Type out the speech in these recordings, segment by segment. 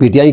PTI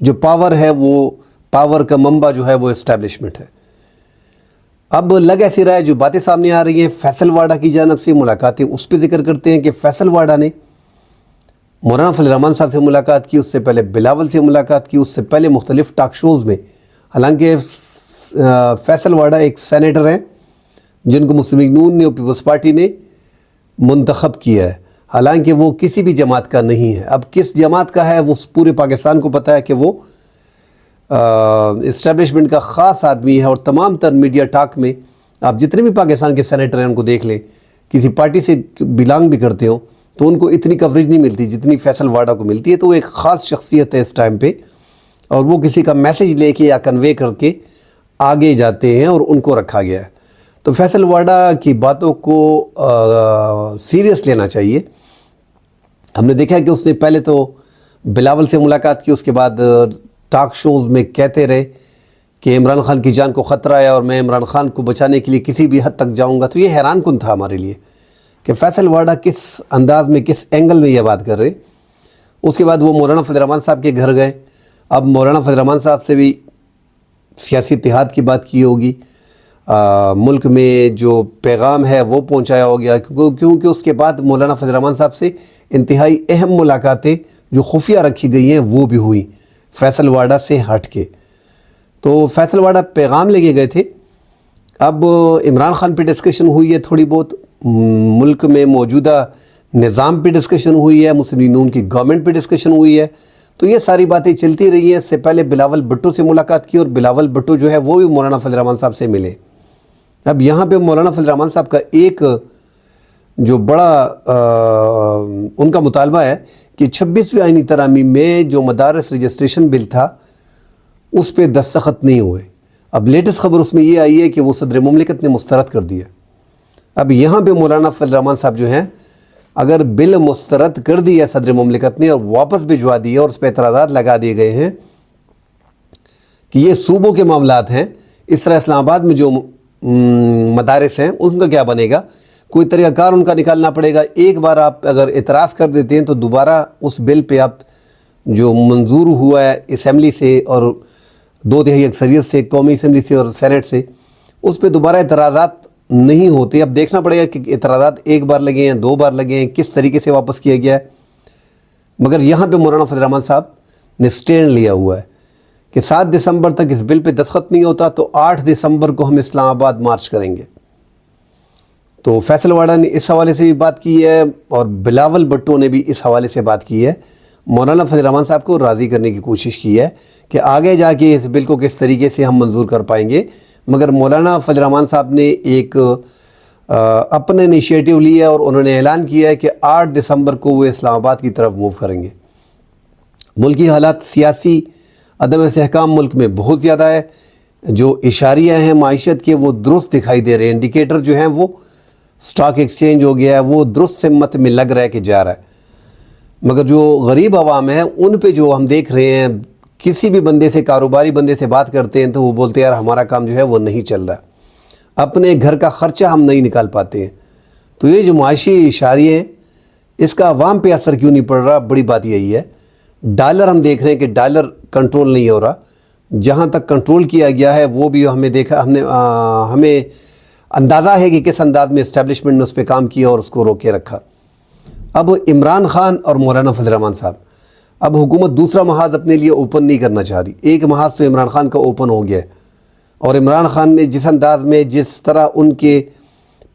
جو power ہے وہ پاور کا منبع جو ہے وہ اسٹیبلشمنٹ ہے۔ اب لگ ایسی رہا ہے، جو باتیں سامنے آ رہی ہیں فیصل واڈا کی جانب سے ملاقاتیں، اس پہ ذکر کرتے ہیں کہ فیصل واڈا نے مولانا فضل الرحمان صاحب سے ملاقات کی، اس سے پہلے بلاول سے ملاقات کی، اس سے پہلے مختلف ٹاک شوز میں۔ حالانکہ فیصل واڈا ایک سینیٹر ہیں جن کو مسلم لیگ نون نے اور پیپلز پارٹی نے منتخب کیا ہے، حالانکہ وہ کسی بھی جماعت کا نہیں ہے۔ اب کس جماعت کا ہے وہ پورے پاکستان کو پتہ ہے کہ وہ اسٹیبلشمنٹ کا خاص آدمی ہے، اور تمام تر میڈیا ٹاک میں آپ جتنے بھی پاکستان کے سینیٹر ہیں ان کو دیکھ لیں، کسی پارٹی سے بلانگ بھی کرتے ہوں تو ان کو اتنی کوریج نہیں ملتی جتنی فیصل واڈا کو ملتی ہے۔ تو وہ ایک خاص شخصیت ہے اس ٹائم پہ، اور وہ کسی کا میسیج لے کے یا کنوے کر کے آگے جاتے ہیں اور ان کو رکھا گیا ہے۔ تو فیصل واڈا کی باتوں کو سیریس لینا چاہیے۔ ہم نے دیکھا کہ اس نے پہلے تو بلاول سے ملاقات کی، اس کے بعد ٹاک شوز میں کہتے رہے کہ عمران خان کی جان کو خطرہ ہے اور میں عمران خان کو بچانے کے لیے کسی بھی حد تک جاؤں گا۔ تو یہ حیران کن تھا ہمارے لیے کہ فیصل واڈا کس انداز میں، کس اینگل میں یہ بات کر رہے۔ اس کے بعد وہ مولانا فضل الرحمان صاحب کے گھر گئے۔ اب مولانا فضل الرحمان صاحب سے بھی سیاسی اتحاد کی بات کی ہوگی، ملک میں جو پیغام ہے وہ پہنچایا ہو گیا، کیونکہ اس کے بعد مولانا فضل الرحمان صاحب سے انتہائی اہم ملاقاتیں جو خفیہ رکھی گئی ہیں وہ بھی ہوئیں فیصل واڈا سے ہٹ کے۔ تو فیصل واڈا پیغام لے کے گئے تھے۔ اب عمران خان پہ ڈسکشن ہوئی ہے، تھوڑی بہت ملک میں موجودہ نظام پہ ڈسکشن ہوئی ہے، مسلم لیگ نون کی گورنمنٹ پہ ڈسکشن ہوئی ہے۔ تو یہ ساری باتیں چلتی رہی ہیں۔ اس سے پہلے بلاول بھٹو سے ملاقات کی، اور بلاول بھٹو جو ہے وہ بھی مولانا فضل الرحمان صاحب سے ملے۔ اب یہاں پہ مولانا فضل الرحمان صاحب کا ایک جو بڑا ان کا مطالبہ ہے کہ 26ویں آئینی ترامیم میں جو مدارس رجسٹریشن بل تھا اس پہ دستخط نہیں ہوئے۔ اب لیٹسٹ خبر اس میں یہ آئی ہے کہ وہ صدر مملکت نے مسترد کر دیا۔ اب یہاں پہ مولانا فضل الرحمان صاحب جو ہیں، اگر بل مسترد کر دیا صدر مملکت نے اور واپس بھجوا دیا اور اس پہ اعتراضات لگا دیے گئے ہیں کہ یہ صوبوں کے معاملات ہیں، اس طرح اسلام آباد میں جو مدارس ہیں ان کا کیا بنے گا، کوئی طریقہ کار ان کا نکالنا پڑے گا۔ ایک بار آپ اگر اعتراض کر دیتے ہیں تو دوبارہ اس بل پہ آپ جو منظور ہوا ہے اسمبلی سے اور 2/3 اکثریت سے، قومی اسمبلی سے اور سینٹ سے، اس پہ دوبارہ اعتراضات نہیں ہوتے۔ اب دیکھنا پڑے گا کہ اعتراضات ایک بار لگے ہیں، 2 بار لگے ہیں، کس طریقے سے واپس کیا گیا ہے۔ مگر یہاں پہ مولانا فضل الرحمان صاحب نے سٹینڈ لیا ہوا ہے کہ 7 دسمبر تک اس بل پہ دستخط نہیں ہوتا تو 8 دسمبر کو ہم اسلام آباد مارچ کریں گے۔ تو فیصل واڈا نے اس حوالے سے بھی بات کی ہے، اور بلاول بھٹو نے بھی اس حوالے سے بات کی ہے، مولانا فضل الرحمان صاحب کو راضی کرنے کی کوشش کی ہے کہ آگے جا کے اس بل کو کس طریقے سے ہم منظور کر پائیں گے۔ مگر مولانا فضل الرحمان صاحب نے ایک اپنا انیشیٹو لیا اور انہوں نے اعلان کیا ہے کہ 8 دسمبر کو وہ اسلام آباد کی طرف موو کریں گے۔ ملکی حالات سیاسی عدم استحکام ملک میں بہت زیادہ ہے، جو اشاریہ ہیں معیشت کے وہ درست دکھائی دے رہے ہیں، انڈیکیٹر جو ہیں وہ سٹاک ایکسچینج ہو گیا ہے، وہ درست سمت میں لگ رہا ہے کہ جا رہا ہے۔ مگر جو غریب عوام ہیں ان پہ جو ہم دیکھ رہے ہیں، کسی بھی بندے سے، کاروباری بندے سے بات کرتے ہیں تو وہ بولتے ہیں یار ہمارا کام جو ہے وہ نہیں چل رہا، اپنے گھر کا خرچہ ہم نہیں نکال پاتے ہیں۔ تو یہ جو معاشی اشاریے ہیں اس کا عوام پہ اثر کیوں نہیں پڑ رہا؟ بڑی بات یہی ہے۔ ڈالر ہم دیکھ رہے ہیں کہ ڈالر کنٹرول نہیں ہو رہا، جہاں تک کنٹرول کیا گیا ہے وہ بھی ہمیں اندازہ ہے کہ کس انداز میں اسٹیبلشمنٹ نے اس پہ کام کیا اور اس کو روکے رکھا۔ اب عمران خان اور مولانا فضل الرحمان صاحب، اب حکومت دوسرا محاذ اپنے لیے اوپن نہیں کرنا چاہ رہی۔ ایک محاذ تو عمران خان کا اوپن ہو گیا ہے، اور عمران خان نے جس انداز میں، جس طرح ان کے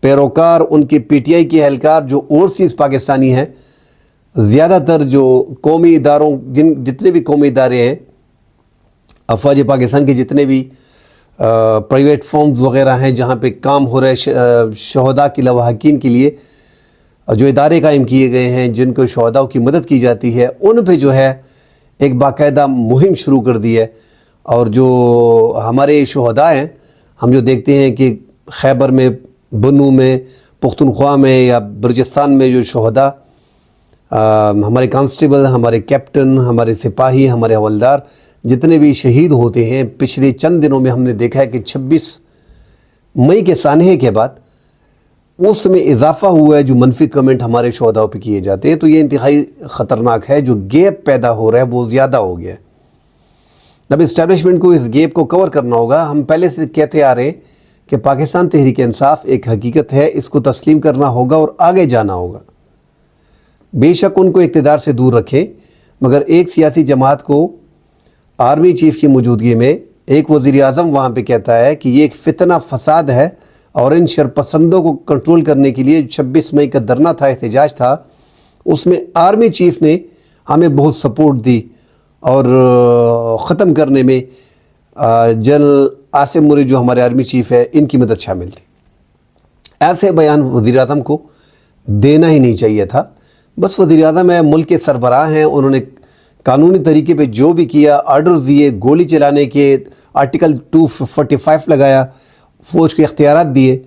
پیروکار، ان کے پی ٹی آئی کے اہلکار جو اوورسیز پاکستانی ہیں، زیادہ تر جو قومی اداروں، جتنے بھی قومی ادارے ہیں، افواج پاکستان کے جتنے بھی پرائیویٹ فارمز وغیرہ ہیں جہاں پہ کام ہو رہے شہداء کی لواحقین کے لیے جو ادارے قائم کیے گئے ہیں، جن کو شہداء کی مدد کی جاتی ہے، ان پہ جو ہے ایک باقاعدہ مہم شروع کر دی ہے۔ اور جو ہمارے شہداء ہیں، ہم جو دیکھتے ہیں کہ خیبر میں، بنو میں، پختونخوا میں یا بلوچستان میں جو شہداء، ہمارے کانسٹیبل، ہمارے کیپٹن، ہمارے سپاہی، ہمارے حوالدار جتنے بھی شہید ہوتے ہیں، پچھلے چند دنوں میں ہم نے دیکھا ہے کہ 26 مئی کے سانحے کے بعد اس میں اضافہ ہوا ہے، جو منفی کمنٹ ہمارے شہداء پہ کیے جاتے ہیں۔ تو یہ انتہائی خطرناک ہے، جو گیپ پیدا ہو رہا ہے وہ زیادہ ہو گیا ہے۔ اب اسٹیبلشمنٹ کو اس گیپ کو کور کرنا ہوگا. ہم پہلے سے کہتے آ رہے ہیں کہ پاکستان تحریک انصاف ایک حقیقت ہے، اس کو تسلیم کرنا ہوگا اور آگے جانا ہوگا. بے شک ان کو اقتدار سے دور رکھیں، مگر ایک سیاسی جماعت کو آرمی چیف کی موجودگی میں ایک وزیر اعظم وہاں پہ کہتا ہے کہ یہ ایک فتنہ فساد ہے، اور ان شرپسندوں کو کنٹرول کرنے کے لیے 26 مئی کا دھرنا تھا، احتجاج تھا، اس میں آرمی چیف نے ہمیں بہت سپورٹ دی اور ختم کرنے میں جنرل عاصم موری جو ہمارے آرمی چیف ہے ان کی مدد شامل تھی. ایسے بیان وزیر اعظم کو دینا ہی نہیں چاہیے تھا. بس وزیر اعظم ہے، ملک کے سربراہ ہیں، انہوں نے قانونی طریقے پہ جو بھی کیا، آرڈرز دیے، گولی چلانے کے، آرٹیکل 245 لگایا، فوج کے اختیارات دیے،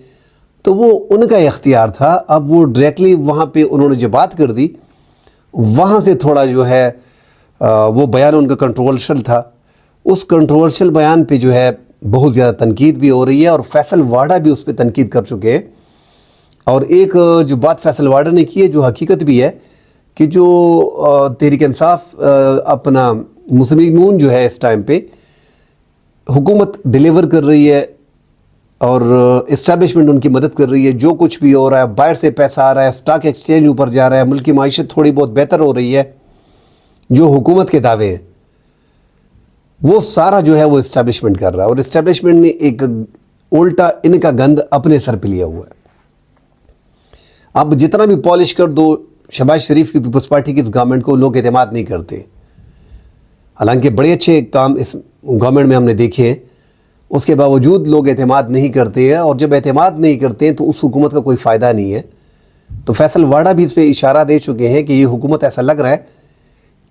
تو وہ ان کا اختیار تھا. اب وہ ڈائریکٹلی وہاں پہ انہوں نے جو بات کر دی، وہاں سے تھوڑا جو ہے وہ بیان ان کا کنٹروورشل تھا. اس کنٹروورشل بیان پہ جو ہے بہت زیادہ تنقید بھی ہو رہی ہے، اور فیصل واڈا بھی اس پہ تنقید کر چکے ہیں. اور ایک جو بات فیصل واڈا نے کی ہے جو حقیقت بھی ہے کہ جو تحریک انصاف اپنا مسلم نون جو ہے اس ٹائم پہ حکومت ڈیلیور کر رہی ہے اور اسٹیبلشمنٹ ان کی مدد کر رہی ہے. جو کچھ بھی ہو رہا ہے، باہر سے پیسہ آ رہا ہے، اسٹاک ایکسچینج اوپر جا رہا ہے، ملک کی معیشت تھوڑی بہت بہتر ہو رہی ہے، جو حکومت کے دعوے ہیں وہ سارا جو ہے وہ اسٹیبلشمنٹ کر رہا ہے. اور اسٹیبلشمنٹ نے ایک الٹا ان کا گند اپنے سر پہ لیا ہوا ہے. اب جتنا بھی پالش کر دو، شہباز شریف کی پیپلز پارٹی کی اس گورنمنٹ کو لوگ اعتماد نہیں کرتے. حالانکہ بڑے اچھے کام اس گورنمنٹ میں ہم نے دیکھے ہیں، اس کے باوجود لوگ اعتماد نہیں کرتے ہیں. اور جب اعتماد نہیں کرتے ہیں تو اس حکومت کا کوئی فائدہ نہیں ہے. تو فیصل واڈا بھی اس پہ اشارہ دے چکے ہیں کہ یہ حکومت ایسا لگ رہا ہے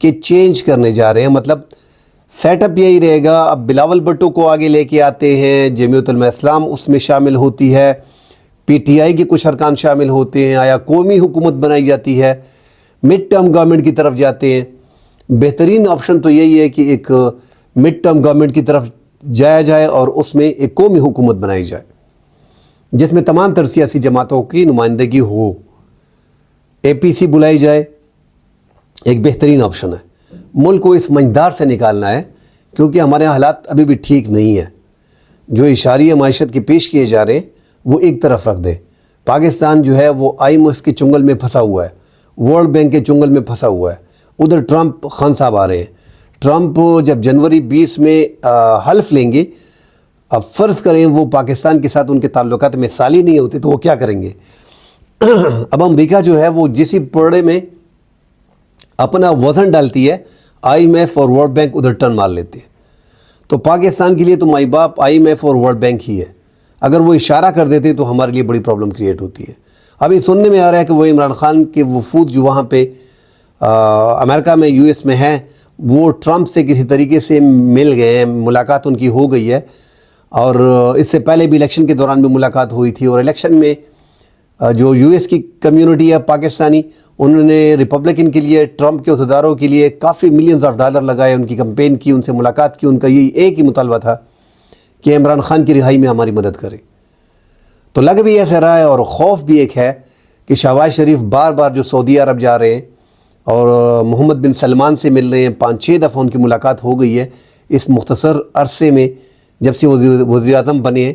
کہ چینج کرنے جا رہے ہیں. مطلب سیٹ اپ یہی رہے گا. اب بلاول بھٹو کو آگے لے کے آتے ہیں، جمعیت علماء اسلام اس میں شامل ہوتی ہے، پی ٹی آئی کے کچھ ارکان شامل ہوتے ہیں، آیا قومی حکومت بنائی جاتی ہے، مڈ ٹرم گورنمنٹ کی طرف جاتے ہیں. بہترین آپشن تو یہی ہے کہ ایک مڈ ٹرم گورنمنٹ کی طرف جایا جائے اور اس میں ایک قومی حکومت بنائی جائے جس میں تمام تر سیاسی جماعتوں کی نمائندگی ہو. اے پی سی بلائی جائے، ایک بہترین آپشن ہے. ملک کو اس منجدار سے نکالنا ہے کیونکہ ہمارے حالات ابھی بھی ٹھیک نہیں ہیں. جو اشاریہ معیشت کے پیش کیے جا رہے ہیں وہ ایک طرف رکھ دیں. پاکستان جو ہے وہ IMF کے چنگل میں پھنسا ہوا ہے، ورلڈ بینک کے چنگل میں پھنسا ہوا ہے. ادھر ٹرمپ خان صاحب آ رہے ہیں. ٹرمپ جب جنوری 20 میں حلف لیں گے، اب فرض کریں وہ پاکستان کے ساتھ ان کے تعلقات میں سالی نہیں ہوتے تو وہ کیا کریں گے؟ اب امریکہ جو ہے وہ جسی پڑے میں اپنا وزن ڈالتی ہے، IMF اور ورلڈ بینک ادھر ٹرن مار لیتے ہیں. تو پاکستان کے لیے تو مائی باپ IMF اور ورلڈ بینک ہی ہے. اگر وہ اشارہ کر دیتے تو ہمارے لیے بڑی پرابلم کریٹ ہوتی ہے. ابھی سننے میں آ رہا ہے کہ وہ عمران خان کے وفود جو وہاں پہ امریکہ میں US میں ہیں، وہ ٹرمپ سے کسی طریقے سے مل گئے ہیں، ملاقات ان کی ہو گئی ہے. اور اس سے پہلے بھی الیکشن کے دوران بھی ملاقات ہوئی تھی. اور الیکشن میں جو US کی کمیونٹی ہے پاکستانی، انہوں نے ریپبلکن کے لیے، ٹرمپ کے عہدیداروں کے لیے کافی ملینز آف ڈالر لگائے، ان کی کمپین کی، ان سے ملاقات کی. ان کا یہی ایک ہی مطالبہ تھا کہ عمران خان کی رہائی میں ہماری مدد کرے. تو لگ بھی ایسے رہا ہے اور خوف بھی ایک ہے کہ شہباز شریف بار بار جو سعودی عرب جا رہے ہیں اور محمد بن سلمان سے مل رہے ہیں، 5-6 دفعہ ان کی ملاقات ہو گئی ہے اس مختصر عرصے میں جب سے وزیر اعظم بنے ہیں.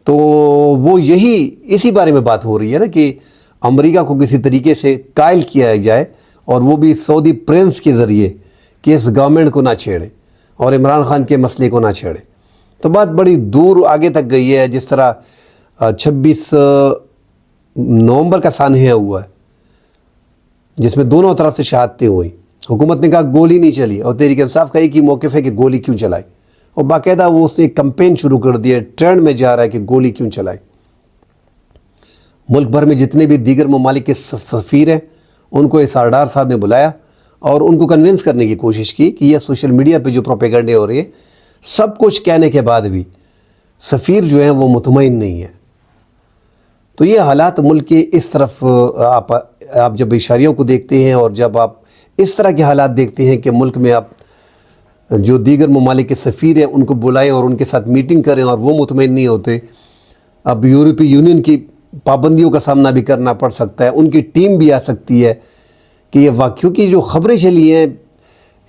تو وہ اسی بارے میں بات ہو رہی ہے نا کہ امریکہ کو کسی طریقے سے قائل کیا جائے، اور وہ بھی سعودی پرنس کے ذریعے، کہ اس گورنمنٹ کو نہ چھیڑے اور عمران خان کے مسئلے کو نہ چھیڑے. تو بات بڑی دور آگے تک گئی ہے. جس طرح 26 نومبر کا سانحہ ہوا ہے جس میں دونوں طرف سے شہادتیں ہوئیں. حکومت نے کہا گولی نہیں چلی، اور تحریک انصاف کا ایک ہی موقف ہے کہ گولی کیوں چلائی. اور باقاعدہ وہ اس نے ایک کمپین شروع کر دیا، ٹرینڈ میں جا رہا ہے کہ گولی کیوں چلائی. ملک بھر میں جتنے بھی دیگر ممالک کے سفیر ہیں ان کو SRDR صاحب نے بلایا اور ان کو کنونس کرنے کی کوشش کی کہ یہ سوشل میڈیا پہ جو پروپیگنڈے ہو رہے ہیں، سب کچھ کہنے کے بعد بھی سفیر جو ہیں وہ مطمئن نہیں ہیں. تو یہ حالات ملک کے اس طرف آپ جب اشاریوں کو دیکھتے ہیں اور جب آپ اس طرح کے حالات دیکھتے ہیں کہ ملک میں آپ جو دیگر ممالک کے سفیر ہیں ان کو بلائیں اور ان کے ساتھ میٹنگ کریں اور وہ مطمئن نہیں ہوتے. اب یورپی یونین کی پابندیوں کا سامنا بھی کرنا پڑ سکتا ہے، ان کی ٹیم بھی آ سکتی ہے کہ یہ کیونکہ جو خبریں چلی ہیں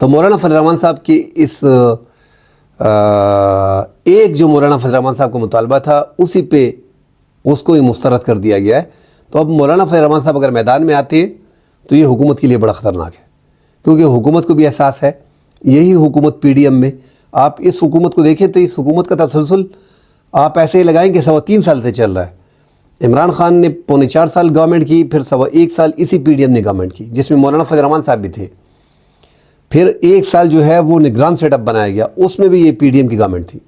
تو مولانا فضل الرحمان صاحب کی اس ایک جو مولانا فضل الرحمان صاحب کا مطالبہ تھا اسی پہ اس کو ہی مسترد کر دیا گیا ہے. تو اب مولانا فضل الرحمان صاحب اگر میدان میں آتے ہیں تو یہ حکومت کے لیے بڑا خطرناک ہے، کیونکہ حکومت کو بھی احساس ہے. یہی حکومت پی ڈی ایم میں آپ اس حکومت کو دیکھیں تو اس حکومت کا تسلسل آپ ایسے ہی لگائیں کہ 3.25 سال سے چل رہا ہے. عمران خان نے 4.25 سال گورنمنٹ کی، پھر 1.25 سال اسی پی ڈی ایم نے گورنمنٹ کی جس میں مولانا فضل الرحمان صاحب بھی تھے. پھر 1 سال جو ہے وہ نگران سیٹ اپ بنایا گیا، اس میں بھی یہ پی ڈی ایم کی گورنمنٹ تھی،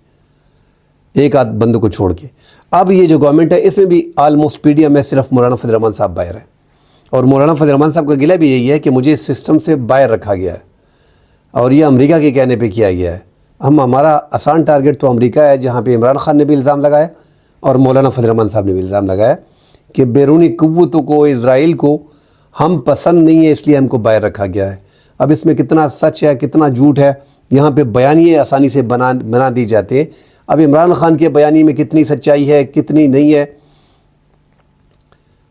ایک آدھ بندوں کو چھوڑ کے. اب یہ جو گورنمنٹ ہے اس میں بھی آلموسٹ پی ڈی ایم میں صرف مولانا فضل الرحمان صاحب باہر ہیں. اور مولانا فضل الرحمان صاحب کا گلہ بھی یہی ہے کہ مجھے اس سسٹم سے باہر رکھا گیا ہے اور یہ امریکہ کے کہنے پہ کیا گیا ہے. ہمارا آسان ٹارگٹ تو امریکہ ہے، جہاں پہ عمران خان نے بھی الزام لگایا اور مولانا فضل الرحمان صاحب نے بھی الزام لگایا کہ بیرونی قوتوں کو، اسرائیل کو ہم پسند نہیں ہے، اس لیے ہم کو باہر رکھا گیا ہے. اب اس میں کتنا سچ ہے کتنا جھوٹ ہے، یہاں پہ بیانیے آسانی سے بنا دی جاتے ہیں. اب عمران خان کے بیانیے میں کتنی سچائی ہے کتنی نہیں ہے،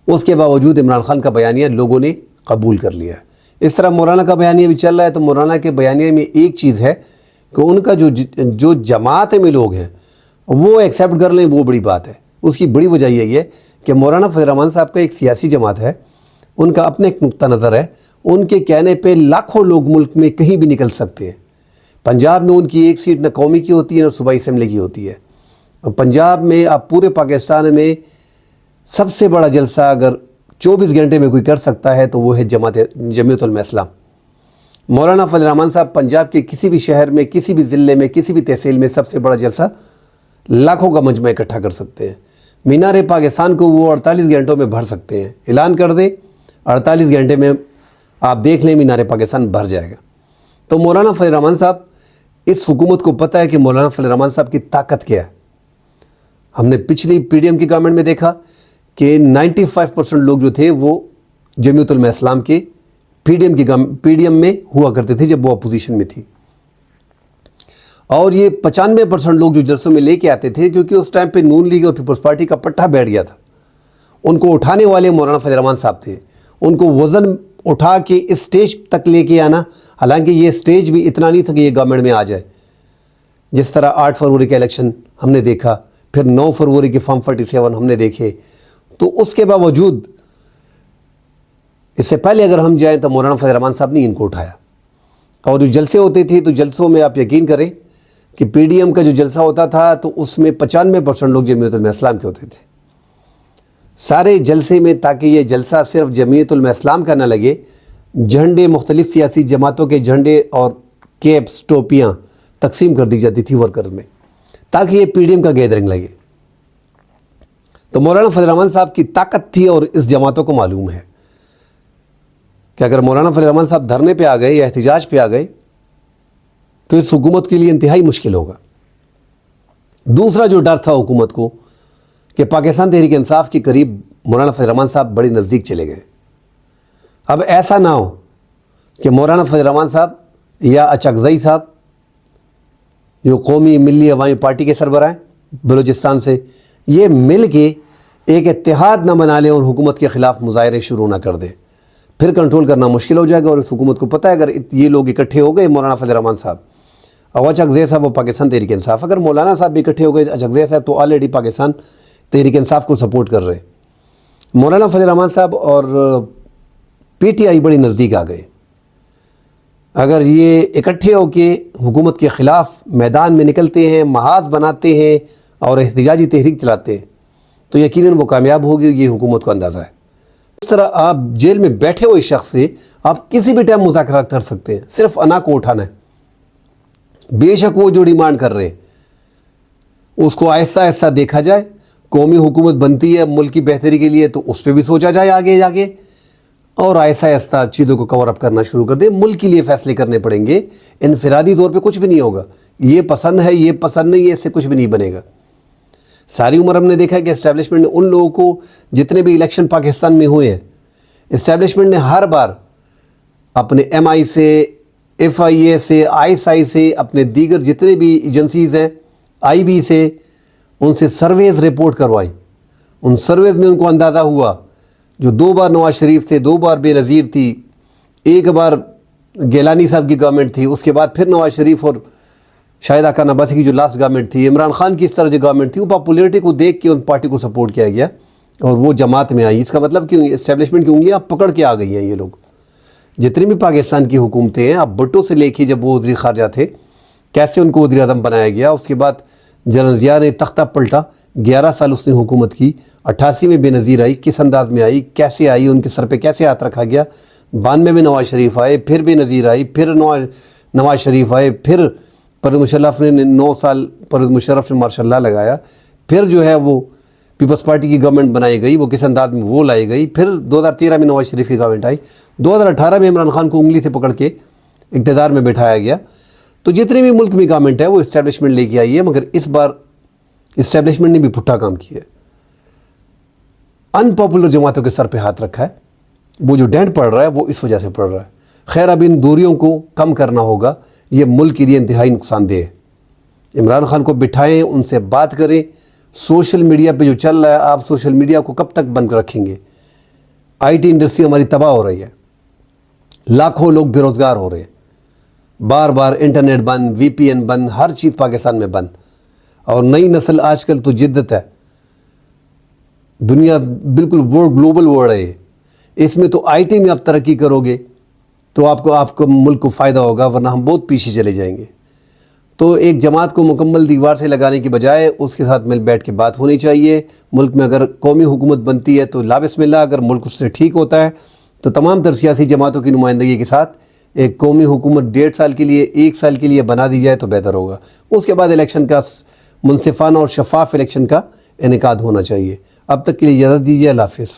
اس کے باوجود عمران خان کا بیانیہ لوگوں نے قبول کر لیا ہے. اس طرح مولانا کا بیانیہ بھی چل رہا ہے. تو مولانا کے بیانیے میں ایک چیز ہے کہ ان کا جو جماعت میں لوگ ہیں وہ ایکسیپٹ کر لیں، وہ بڑی بات ہے. اس کی بڑی وجہ یہی ہے کہ مولانا فضل الرحمان صاحب کا ایک سیاسی جماعت ہے، ان کا اپنا ایک نقطہ نظر ہے. ان کے کہنے پہ لاکھوں لوگ ملک میں کہیں بھی نکل سکتے ہیں. پنجاب میں ان کی ایک سیٹ نہ قومی کی ہوتی ہے نہ صوبائی اسمبلی کی ہوتی ہے. پنجاب میں آپ پورے پاکستان میں سب سے بڑا جلسہ اگر 24 گھنٹے میں کوئی کر سکتا ہے تو وہ ہے جمعیت علماء اسلام. مولانا فضل الرحمان صاحب پنجاب کے کسی بھی شہر میں، کسی بھی ضلع میں، کسی بھی تحصیل میں سب سے بڑا جلسہ لاکھوں کا مجمع اکٹھا کر سکتے ہیں. مینار پاکستان کو وہ 48 گھنٹوں میں بھر سکتے ہیں. اعلان کر دیں 48 گھنٹے میں آپ دیکھ لیں مینار پاکستان بھر جائے گا. تو مولانا فضل الرحمان صاحب، اس حکومت کو پتہ ہے کہ مولانا فضل الرحمان صاحب کی طاقت کیا ہے. ہم نے پچھلی پی ڈی ایم کی گورنمنٹ میں دیکھا کہ 95% لوگ جو تھے وہ جمعیت علماء اسلام کے پی ڈی ایم میں ہوا کرتے تھے جب وہ اپوزیشن میں تھی. اور یہ 95% لوگ جو جلسوں میں لے کے آتے تھے، کیونکہ اس ٹائم پہ نون لیگ اور پیپلز پارٹی کا پٹھا بیٹھ گیا تھا. ان کو اٹھانے والے مولانا فضل الرحمان صاحب تھے. ان کو وزن اٹھا کے اس سٹیج تک لے کے آنا، حالانکہ یہ سٹیج بھی اتنا نہیں تھا کہ یہ گورنمنٹ میں آ جائے. جس طرح 8 فروری کا الیکشن ہم نے دیکھا، پھر 9 فروری کے فارم 47 ہم نے دیکھے. تو اس کے باوجود اس سے پہلے اگر ہم جائیں تو مولانا فضل الرحمان صاحب نے ان کو اٹھایا. اور جو جلسے ہوتے تھے تو جلسوں میں آپ یقین کریں کہ پی ڈی ایم کا جو جلسہ ہوتا تھا تو اس میں 95% لوگ جمعیت علماء اسلام کے ہوتے تھے. سارے جلسے میں، تاکہ یہ جلسہ صرف جمعیت علماء اسلام کا نہ لگے، جھنڈے مختلف سیاسی جماعتوں کے جھنڈے اور کیپس، ٹوپیاں تقسیم کر دی جاتی تھی ورکر میں، تاکہ یہ پی ڈی ایم کا گیدرنگ لگے. تو مولانا فضل الرحمان صاحب کی طاقت تھی اور اس جماعتوں کو معلوم ہے کہ اگر مولانا فضل الرحمان صاحب دھرنے پہ آ گئے یا احتجاج پہ آ گئے تو اس حکومت کے لیے انتہائی مشکل ہوگا. دوسرا جو ڈر تھا حکومت کو کہ پاکستان تحریک انصاف کے قریب مولانا فضل الرحمان صاحب بڑے نزدیک چلے گئے. اب ایسا نہ ہو کہ مولانا فضل الرحمان صاحب یا اچکزئی صاحب جو قومی ملی عوامی پارٹی کے سربراہ ہیں بلوچستان سے، یہ مل کے ایک اتحاد نہ بنا لیں اور حکومت کے خلاف مظاہرے شروع نہ کر دیں. پھر کنٹرول کرنا مشکل ہو جائے گا. اور اس حکومت کو پتہ ہے اگر یہ لوگ اکٹھے ہو گئے، مولانا فضل الرحمان صاحب اور اچکزئی صاحب اور پاکستان تحریک انصاف، اگر مولانا صاحب بھی اکٹھے ہو گئے، اچکزئی صاحب تو آلریڈی پاکستان تحریک انصاف کو سپورٹ کر رہے ہیں، مولانا فضل الرحمان صاحب اور پی ٹی آئی بڑی نزدیک آ گئے. اگر یہ اکٹھے ہو کے حکومت کے خلاف میدان میں نکلتے ہیں، محاذ بناتے ہیں اور احتجاجی تحریک چلاتے ہیں تو یقیناً وہ کامیاب ہوگی. یہ حکومت کو اندازہ ہے. اس طرح آپ جیل میں بیٹھے ہوئے شخص سے آپ کسی بھی ٹائم مذاکرات کر سکتے ہیں، صرف انا کو اٹھانا ہے. بے شک وہ جو ڈیمانڈ کر رہے ہیں اس کو آہستہ آہستہ دیکھا جائے. قومی حکومت بنتی ہے ملک کی بہتری کے لیے تو اس پہ بھی سوچا جائے آگے جا کے، اور آہستہ آہستہ چیزوں کو کور اپ کرنا شروع کر دیں. ملک کے لیے فیصلے کرنے پڑیں گے. انفرادی طور پہ کچھ بھی نہیں ہوگا. یہ پسند ہے، یہ پسند نہیں ہے، اس سے کچھ بھی نہیں بنے گا. ساری عمر ہم نے دیکھا کہ اسٹیبلشمنٹ نے ان لوگوں کو، جتنے بھی الیکشن پاکستان میں ہوئے ہیں، اسٹیبلشمنٹ نے ہر بار اپنے ایم آئی سے، ایف آئی اے سے، آئی ایس آئی سے، اپنے دیگر جتنے بھی ایجنسیز ہیں، آئی بی سے، ان سے سرویز رپورٹ کروائیں. ان سرویز میں ان کو اندازہ ہوا، جو 2 بار نواز شریف تھے، 2 بار بے نظیر تھی، 1 بار گیلانی صاحب کی گورنمنٹ تھی، اس کے بعد پھر نواز شریف اور شاہد آقا نباسی کی جو لاسٹ گورنمنٹ تھی، عمران خان کی اس طرح جو گورنمنٹ تھی، وہ پاپولیرٹی کو دیکھ کے ان پارٹی کو سپورٹ کیا گیا اور وہ جماعت میں آئی۔ اس کا مطلب کہ اسٹیبلشمنٹ کی انگلیاں پکڑ کے آ گئی ہیں یہ لوگ۔ جتنی بھی پاکستان کی حکومتیں ہیں، اب بھٹو سے لے کے جب وہ وزیر خارجہ تھے، کیسے ان کو وزیر اعظم بنایا گیا، اس کے بعد جنرل ضیاء نے تختہ پلٹا، 11 سال اس نے حکومت کی، 88 میں بے نظیر آئی، کس انداز میں آئی، کیسے آئی، ان کے سر پہ کیسے ہاتھ رکھا گیا، 92 میں نواز شریف آئے، پھر بے نظیر آئی، پھر نواز شریف آئے، پھر پرویز مشرف نے 9 سال پرویز مشرف نے ماشاء اللہ لگایا، پھر جو ہے وہ پیپلز پارٹی کی گورنمنٹ بنائی گئی، وہ کس انداز میں وہ لائی گئی، پھر 2013 میں نواز شریف کی گورنمنٹ آئی، 2018 میں عمران خان کو انگلی سے پکڑ کے اقتدار میں بٹھایا گیا۔ تو جتنے بھی ملک میں گورنمنٹ ہے وہ اسٹیبلشمنٹ لے کے آئی ہے، مگر اس بار اسٹیبلشمنٹ نے بھی پھٹا کام کیا ہے، ان پاپولر جماعتوں کے سر پہ ہاتھ رکھا ہے۔ وہ جو ڈینٹ پڑ رہا ہے وہ اس وجہ سے پڑ رہا ہے۔ خیر، اب ان دوریوں کو کم کرنا ہوگا، یہ ملک کے لیے انتہائی نقصان دہ ہے۔ عمران خان کو بٹھائیں، ان سے بات کریں۔ سوشل میڈیا پہ جو چل رہا ہے، آپ سوشل میڈیا کو کب تک بند رکھیں گے؟ آئی ٹی انڈسٹری ہماری تباہ ہو رہی ہے، لاکھوں لوگ بے روزگار ہو رہے ہیں، بار بار انٹرنیٹ بند، وی پی این بند، ہر چیز پاکستان میں بند۔ اور نئی نسل آج کل تو جدت ہے، دنیا بالکل گلوبل ورلڈ ہے، اس میں تو آئی ٹی میں آپ ترقی کرو گے تو آپ کو ملک کو فائدہ ہوگا، ورنہ ہم بہت پیچھے چلے جائیں گے۔ تو ایک جماعت کو مکمل دیوار سے لگانے کی بجائے اس کے ساتھ مل بیٹھ کے بات ہونی چاہیے۔ ملک میں اگر قومی حکومت بنتی ہے تو لا بسم اللہ، اگر ملک اس سے ٹھیک ہوتا ہے تو تمام تر سیاسی جماعتوں کی نمائندگی کے ساتھ ایک قومی حکومت 1.5 سال کے لیے، 1 سال کے لیے بنا دی جائے تو بہتر ہوگا۔ اس کے بعد الیکشن کا منصفانہ اور شفاف الیکشن کا انعقاد ہونا چاہیے۔ اب تک کے لیے اجازت دیجیے، اللہ حافظ۔